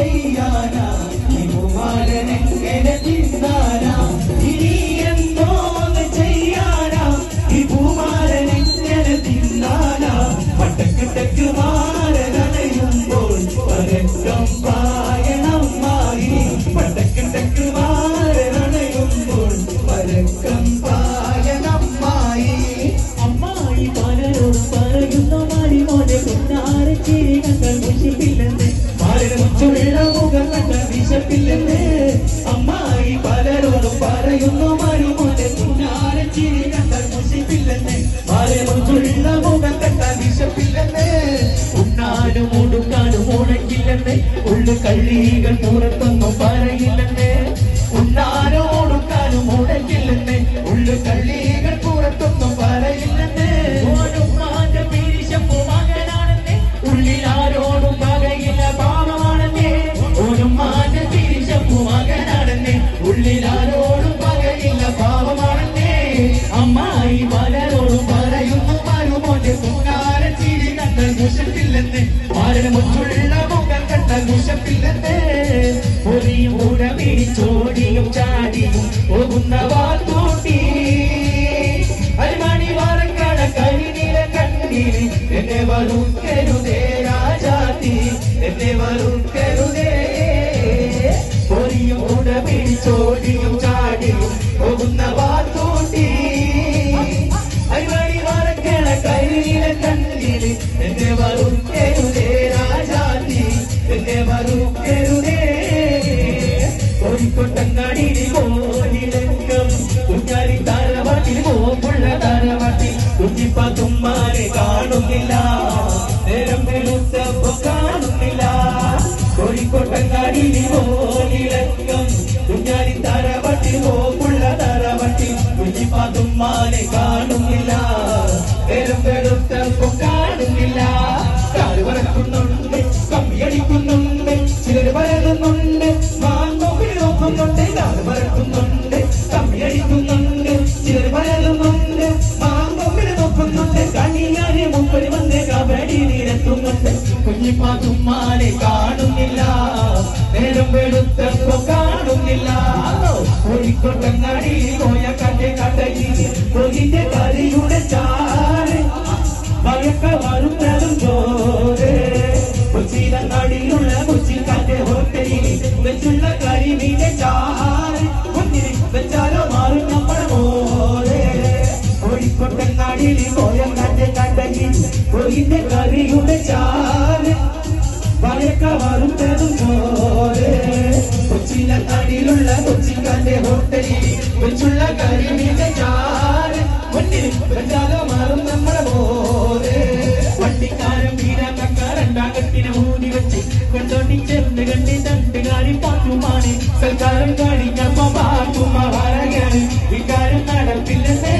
ചെയ്യാനാ ഈ പൂമാരനെങ്ങനെ തിന്നാനാ ഇനി എന്തോന്ന് ചെയ്യാനാ ഈ പൂമാരനെങ്ങനെ തിന്നാനാ പട്ടക്കിട്ടക്ക് മാരനയുമ്പോൾ പരക്കം പായണമായി പട്ടക്കിട്ടക്ക് മാരനയുമ്പോൾ പരക്കം പായണമായി അമ്മായി പലരോടും പറയുന്ന മരിമോനെ കുഞ്ഞാരച്ചിരികൾ വിശപ്പില്ലെന്ന് മരമുള്ള മുഖം കണ്ട വിശപ്പില്ലെന്ന് അമ്മായി പലരോടും പറയുന്നു മരുമോനെ കുഞ്ഞാരച്ചിരികൾ വിശപ്പില്ലെന്ന് മരമുള്ള മുഖം കണ്ട വിശപ്പില്ലെന്ന് ഉണ്ണാനും ഉടുക്കാനും ഉണക്കില്ലെന്ന് ഉള്ളു കള്ളികൾ പുറത്തൊന്നും പറയില്ലെന്ന് ഉണ്ണാനും ഉടുക്കാനും ഉടക്കില്ലെന്ന് ഉള്ളു കള്ളികൾ പുറത്തൊന്നും പറയില്ലെന്ന് ഓനുമാന്റെ പിരിശപ്പു മകനാണെന്ന് ഉള്ളിൽ ആരോടും പകയില്ല പാവമാണെന്ന് ഓനുമാന്റെ തിരിച്ചപ്പു മകനാണെന്ന് ഉള്ളിൽ ആരോടും പകയില്ല പാവമാണെന്ന് അമ്മായി പലരോടും പറയുന്നു മരുമോന്റെ പൊന്നാര ചിരി കണ്ടാൽ വിശപ്പില്ലെന്ന് മരമുള്ള മുഖം കണ്ടാൽ വിശപ്പില്ലെന്ന് പൊരിയും ഉടമിടിച്ചോടിയും ചാടിയും പോകുന്ന വാർത്തൂട്ടി അരിമണി വാരക്കട കരിനില കണ്ണീര് എന്നെ വരുത്തരുതേ രാജാത്തി എന്നെ വരുത്തരുതേ പൊരിയും ഉടമിടിച്ചോടിയും ചാടിയും പോകുന്ന വാർത്തൂട്ടി അരിമണി വാരക്കട കരിനില കണ്ണീര് എന്നെ വരുത്തരുതേ രാജാത്തി എന്നെ വരുത്തരുതേ കോഴിക്കോട്ടങ്ങാടിയിൽ പോലിലക്കം കുഞ്ഞാലി താരവാട്ടിൽ പോമ്പുള്ള താരവാട്ടിൽ കുഞ്ഞിപ്പാത്തുമ്മാരെ കാണുന്നില്ല നേരം വെളുത്തപ്പോ കാണുന്നില്ല കോഴിക്കോട്ടങ്ങാടിയിൽ പോലിലക്കം കുഞ്ഞാലി താരവട്ടി പോമ്പുള്ള താരവട്ടി കുഞ്ഞിപ്പാത്തുമ്മാനെ കാണുന്നില്ല നേരം വെളുത്തപ്പോ കാണുന്നില്ല കാല് പറക്കുന്നുണ്ട് കമ്പിയടിക്കുന്നുണ്ട് ചിലർ പറയുന്നുണ്ട് മാങ്ങോപ്പിൽ നോക്കുന്നുണ്ട് കാല് പറക്കുന്നുണ്ട് കമ്പിയടിക്കുന്നുണ്ട് ചിലർ പറയുന്നുണ്ട് മാങ്ങോപ്പിൽ നോക്കുന്നുണ്ട് കണിയാനെ മുമ്പ് വന്ന് കബഡി നിരത്തുന്നുണ്ട് കുഞ്ഞിപ്പാത്തുമ്മാനെ കാണുന്നില്ല നേരം വെളുത്തപ്പോ കാണുന്നില്ല കോഴിക്കോട്ടങ്ങാടി കോയ കടയിൽ കോഴിന്റെ കറിയുടെ ചാറ് വഴക്ക വരുന്നതും ചോറ് കൊച്ചിയിലങ്ങാടിയിലുള്ള കൊച്ചിക്കാന്റെ ഹോട്ടലിൽ വെച്ചുള്ള കരിമീന്റെ ചാറ് കുഞ്ഞിന് വെച്ചാലോ മാറും നമ്മുടെ മോരെ കോഴിക്കോട്ടങ്ങാടിയിൽ കോയക്കാന്റെ കടയിൽ കോഴിന്റെ കറിയുടെ ചാറ് വഴക്ക വരുന്നതും ചോറ് കൊച്ചിയിലങ്ങാടിയിലുള്ള കൊച്ചിക്കാന്റെ ഹോട്ടലിൽ വെച്ചുള്ള കരിമീന്റെ ചാറ് കുഞ്ഞിന് വെച്ചാലോ മാറും നമ്മുടെ മോരെ വണ്ടിക്കാരൻ വീരാക്കരണ്ടാകത്തിന് ഊതി വെച്ച് കൊണ്ടോട്ടി ചെന്ന് കണ്ടി തണ്ടുകാരി പാട്ടുമാണ് സൽക്കാരം കാണിക്കപ്പോ പാട്ടുമ്മ പറയാണ് വികാരം നടപ്പില്ലെന്ന്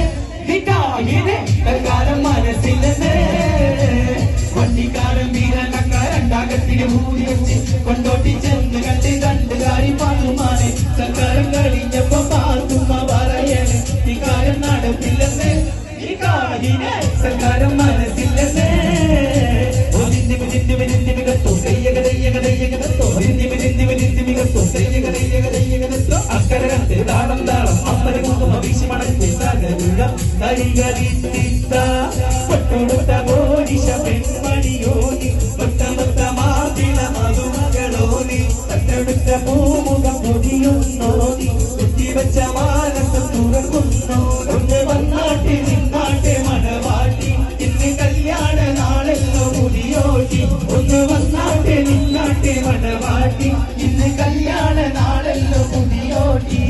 തൽക്കാലം മനസ്സില്ലെന്ന് വണ്ടിക്കാരൻ വീരാക്കരണ്ടാകത്തിന് ഊതി വെച്ച് കൊണ്ടോട്ടി ചെന്ന് കണ്ടി തണ്ടുകാരി പാട്ടുമാണ് സൽക്കാരം കഴിഞ്ഞപ്പോ പാട്ടുമ്മ പറയാണ് വികാരം നടപ്പില്ലെന്ന് ഈ കാലിനെ സൽക്കാരം മനസ്സില്ലെന്ന് താളം താളം അമ്മരെ മുഖം വീശി മണക്കി പട്ടൊടുത്ത പോലീശ പെൺമണിയോനി തൊട്ടമൊത്ത മാപ്പിള മധുമകളോനി തട്ടെടുത്ത പൂമുഖം പൊതിയുന്നോനി കുത്തിവെച്ച മാനസം തുറക്കുന്നോ ഒന്ന് വന്നാട്ടെ നിന്നാട്ടെ മണവാട്ടി ഇന്ന് കല്യാണ നാളെല്ലോ മുടിയോട്ടി ഒന്ന് വന്നാട്ടെ നിന്നാട്ടെ മണവാട്ടി ഇന്ന് കല്യാണ നാളെല്ലോ മുടിയോട്ടി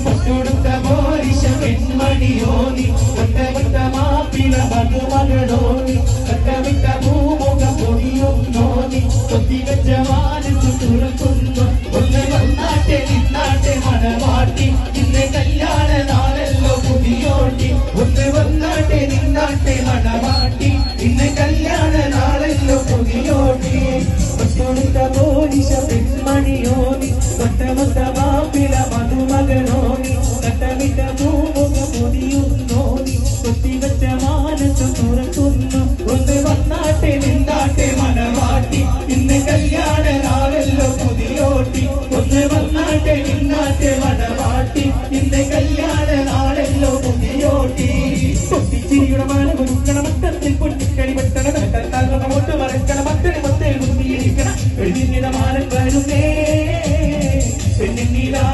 പട്ടൊടുത്ത പോലീശ പെൺമണിയോനി തൊട്ടമൊത്ത മാപ്പിള മധുമകളോനി തട്ടമിട്ട പൂമുഖം പൊതിയുന്നോനി കൊത്തിവെച്ച മാനസം തുറക്കുന്നു ഒന്ന് വന്നാട്ടെ നിന്നാട്ടെ മണവാട്ടി ഇന്ന് കല്യാണ നാളെല്ലോ പുതിയോട്ടി ഒന്ന് വന്നാട്ടെ നിന്നാട്ടെ മണവാട്ടി ഇന്ന് കല്യാണ നാളെല്ലോ പുതിയോട്ടി പട്ടൊടുത്ത പോലീശ പെൺമണിയോനി തൊട്ടമൊത്ത മാപ്പിള മധുമകനോനി തട്ടമിട്ട പൂമുഖ പൊതിയുന്നോനി കൊത്തിവെച്ച മാനസം തുറക്കുന്നു ഒന്ന് വന്നാട്ടെ നിന്നാട്ടെ മണവാട്ടി ഇന്ന് കല്യാണ നാളെല്ലോ പുതിയ മണവാളൻ വരുന്നേ പെണ്ണിൻ നിലാ